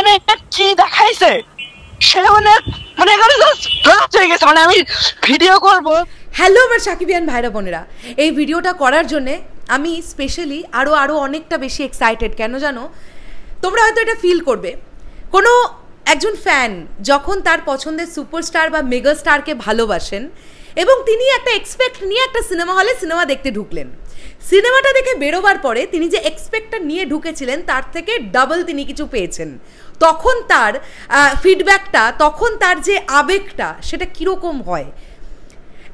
মানে কি দেখাইছে সে মানে মনে করে জাস্ট হয়ে গেছে, মানে আমি ভিডিও করব। হ্যালো আমার সাকিবিয়ান ভাইরা বোনেরা, এই ভিডিওটা করার জন্যে আমি স্পেশালি আরও অনেকটা বেশি এক্সাইটেড। কেন জানো? তোমরা হয়তো এটা ফিল করবে, কোনো একজন ফ্যান যখন তার পছন্দের সুপারস্টার বা মেগা স্টারকে ভালোবাসেন এবং তিনি একটা এক্সপেক্ট নিয়ে একটা সিনেমা হলে সিনেমা দেখতে ঢুকলেন, সিনেমাটা দেখে বেরোবার পরে তিনি যে এক্সপেক্টটা নিয়ে ঢুকেছিলেন তার থেকে ডাবল তিনি কিছু পেয়েছেন, তখন তার ফিডব্যাকটা, তখন তার যে আবেগটা সেটা কীরকম হয়।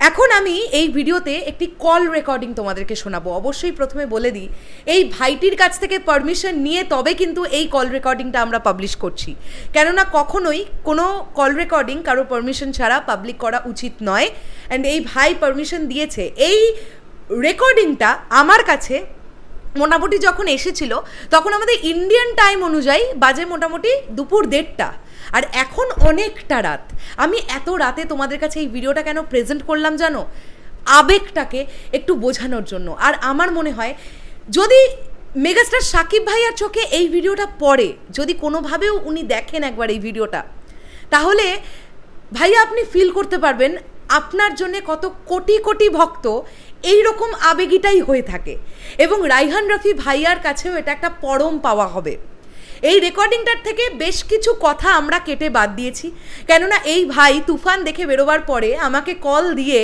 এখন আমি এই ভিডিওতে একটি কল রেকর্ডিং তোমাদেরকে শোনাবো। অবশ্যই প্রথমে বলে দিই, এই ভাইটির কাছ থেকে পারমিশন নিয়ে তবে কিন্তু এই কল রেকর্ডিংটা আমরা পাবলিশ করছি, কেননা কখনোই কোনো কল রেকর্ডিং কারো পারমিশন ছাড়া পাবলিক করা উচিত নয়। অ্যান্ড এই ভাই পারমিশন দিয়েছে। এই রেকর্ডিংটা আমার কাছে মোটামুটি যখন এসেছিল তখন আমাদের ইন্ডিয়ান টাইম অনুযায়ী বাজে মোটামুটি দুপুর 1:30, আর এখন অনেকটা রাত। আমি এত রাতে তোমাদের কাছে এই ভিডিওটা কেন প্রেজেন্ট করলাম জানো? আবেগটাকে একটু বোঝানোর জন্য। আর আমার মনে হয় যদি মেগাস্টার সাকিব ভাইয়ার চোখে এই ভিডিওটা পড়ে, যদি কোনোভাবেও উনি দেখেন একবার এই ভিডিওটা, তাহলে ভাইয়া আপনি ফিল করতে পারবেন আপনার জন্যে কত কোটি কোটি ভক্ত এই রকম আবেগীটাই হয়ে থাকে। এবং রাইহান রাফি ভাইয়ার কাছেও এটা একটা পরম পাওয়া হবে। এই রেকর্ডিংটার থেকে বেশ কিছু কথা আমরা কেটে বাদ দিয়েছি, কেননা এই ভাই তুফান দেখে বেরোবার পরে আমাকে কল দিয়ে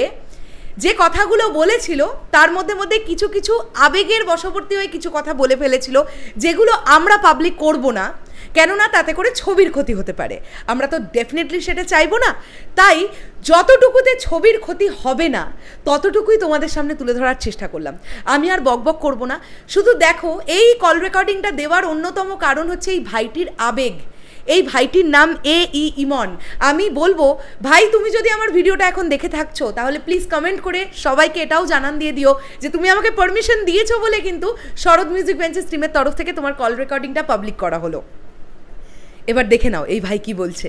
যে কথাগুলো বলেছিল তার মধ্যে কিছু কিছু আবেগের বশবর্তী হয়ে কিছু কথা বলে ফেলেছিল, যেগুলো আমরা পাবলিক করব না, কেননা তাতে করে ছবির ক্ষতি হতে পারে। আমরা তো ডেফিনেটলি সেটা চাইবো না। তাই যতটুকুতে ছবির ক্ষতি হবে না ততটুকুই তোমাদের সামনে তুলে ধরার চেষ্টা করলাম। আমি আর বকবক করব না, শুধু দেখো। এই কল রেকর্ডিংটা দেওয়ার অন্যতম কারণ হচ্ছে এই ভাইটির আবেগ। এই ভাইটির নাম ইমন। আমি বলবো, ভাই তুমি যদি আমার ভিডিওটা এখন দেখে থাকছো তাহলে প্লিজ কমেন্ট করে সবাইকে এটাও জানান দিয়ে দিও যে তুমি আমাকে পারমিশন দিয়েছো বলে কিন্তু শরৎ মিউজিক বেঞ্চেস টিমের তরফ থেকে তোমার কল রেকর্ডিংটা পাবলিক করা হলো। এবার দেখে নাও এই ভাই কি বলছে।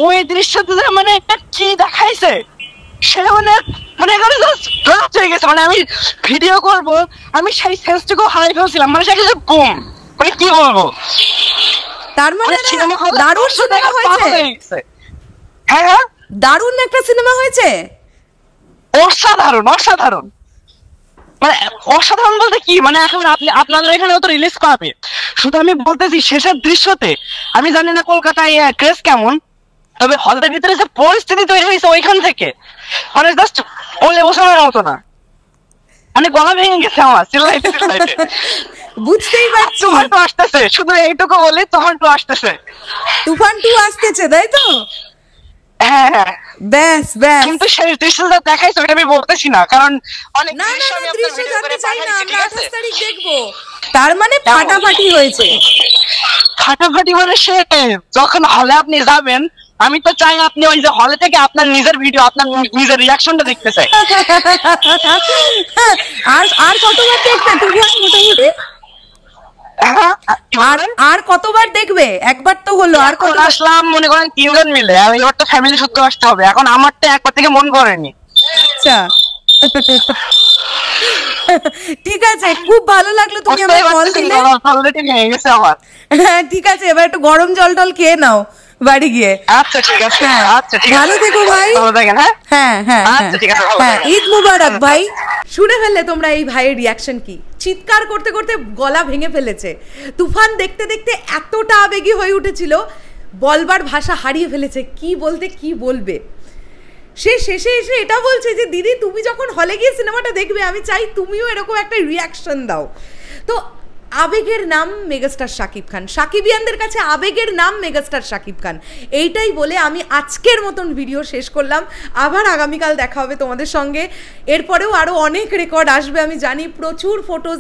ওই দৃশ্যটা মানে কি দেখাইছে সে মনে করে জাস্ট হয়ে গেছে, মানে আমি ভিডিও করব, আমি সেই সেন্সটুকু হারিয়ে ফেলছিলাম। মানে সেটা বুম, মানে কি বলবো, তার মানে দারুণ সিনেমা হয়েছে। হ্যাঁ দারুণ একটা সিনেমা হয়েছে, অসাধারণ অসাধারণ। মানে অসাধারণ বলতে কি, মানে এখন আপনাদের এখানে তো রিলিজ পাবে। শুধু আমি বলতেছি শেষের দৃশ্যতে, আমি জানি না কলকাতায় ক্রেজ কেমন, তবে হলের ভিতরে যে পরিস্থিতি তৈরি হয়েছে ওইখান থেকে মানে জাস্ট বলে বোঝানোর মতো না। মানে গলা ভেঙে গেছে আমার চিল্লাইতে চিল্লাইতে। বুঝতেই পারছি। তুফান 2 আসতেছে, শুধু এইটুকু বলে তুফান 2 আসতেছে। তুফান 2 আসতেছে, তাই তো? হ্যাঁ হ্যাঁ ব্যাস ব্যাস। কিন্তু সেই দৃশ্যটা দেখাইছে ওটা আমি বলতেছি না, কারণ অনেক না না দৃশ্য আমি দৃশ্য আপনাদের জানতে চাই না, আমরা ঠিক আছে 28 তারিখ দেখবো। তার মানে ফাটাফাটি হয়েছে। ফাটাফাটি মানে সে যখন হলে আপনি যাবেন, আমি তো চাই আপনি ওই যে হলে থেকে আপনার নিজের ভিডিও, আপনার নিজের রিয়াকশনটা দেখতে চাই। আর কতবার দেখবে তুমি মোটামুটি? আর কতবার দেখবে? একবার তো হলো, আর কত আসলাম মনে করেন 3 জন মিলে, আর এবার তো ফ্যামিলি সূত্রে আসতে হবে। এখন আমারটা একবার থেকে মন করেনি। আচ্ছা ঠিক আছে, খুব ভালো লাগলো তুমি আমাকে কল দিলে। অলরেডি হয়ে গেছে আমার। হ্যাঁ ঠিক আছে, এবার একটু গরম জল টল খেয়ে নাও বাড়ি গিয়ে। আচ্ছা ঠিক আছে, আচ্ছা ঠিক আছে, ভালো থেকো ভাই। ভালো থাকেন। হ্যাঁ হ্যাঁ আচ্ছা ঠিক আছে, হ্যাঁ, ঈদ মুবারক ভাই। শুনে ফেললে তোমরা এই ভাইয়ের রিয়াকশন কি? চিৎকার করতে করতে গলা ভেঙে ফেলেছে। তুফান দেখতে দেখতে এতটা আবেগী হয়ে উঠেছিল, বলবার ভাষা হারিয়ে ফেলেছে। কি বলতে কি বলবে। সে শেষে এসে এটা বলছে যে দিদি তুমি যখন হলে গিয়ে সিনেমাটা দেখবে আমি চাই তুমিও এরকম একটা রিয়াকশন দাও। তো আবেগের নাম মেগাস্টার শাকিব খান, সাকিবিয়ানদের কাছে আবেগের নাম মেগাস্টার শাকিব খান। এইটাই বলে আমি আজকের মতন ভিডিও শেষ করলাম। আবার আগামীকাল দেখা হবে তোমাদের সঙ্গে। এরপরেও আরও অনেক রেকর্ড আসবে আমি জানি, প্রচুর ফটোজ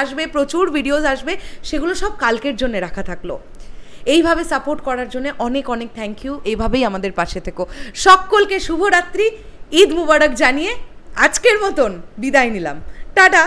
আসবে প্রচুর ভিডিওস আসবে, সেগুলো সব কালকের জন্য রাখা থাকলো। এইভাবে সাপোর্ট করার জন্য অনেক অনেক থ্যাংক ইউ। এইভাবেই আমাদের পাশে থেকো। সকলকে শুভরাত্রি, ঈদ মুবারক জানিয়ে আজকের মতন বিদায় নিলাম। টাটা।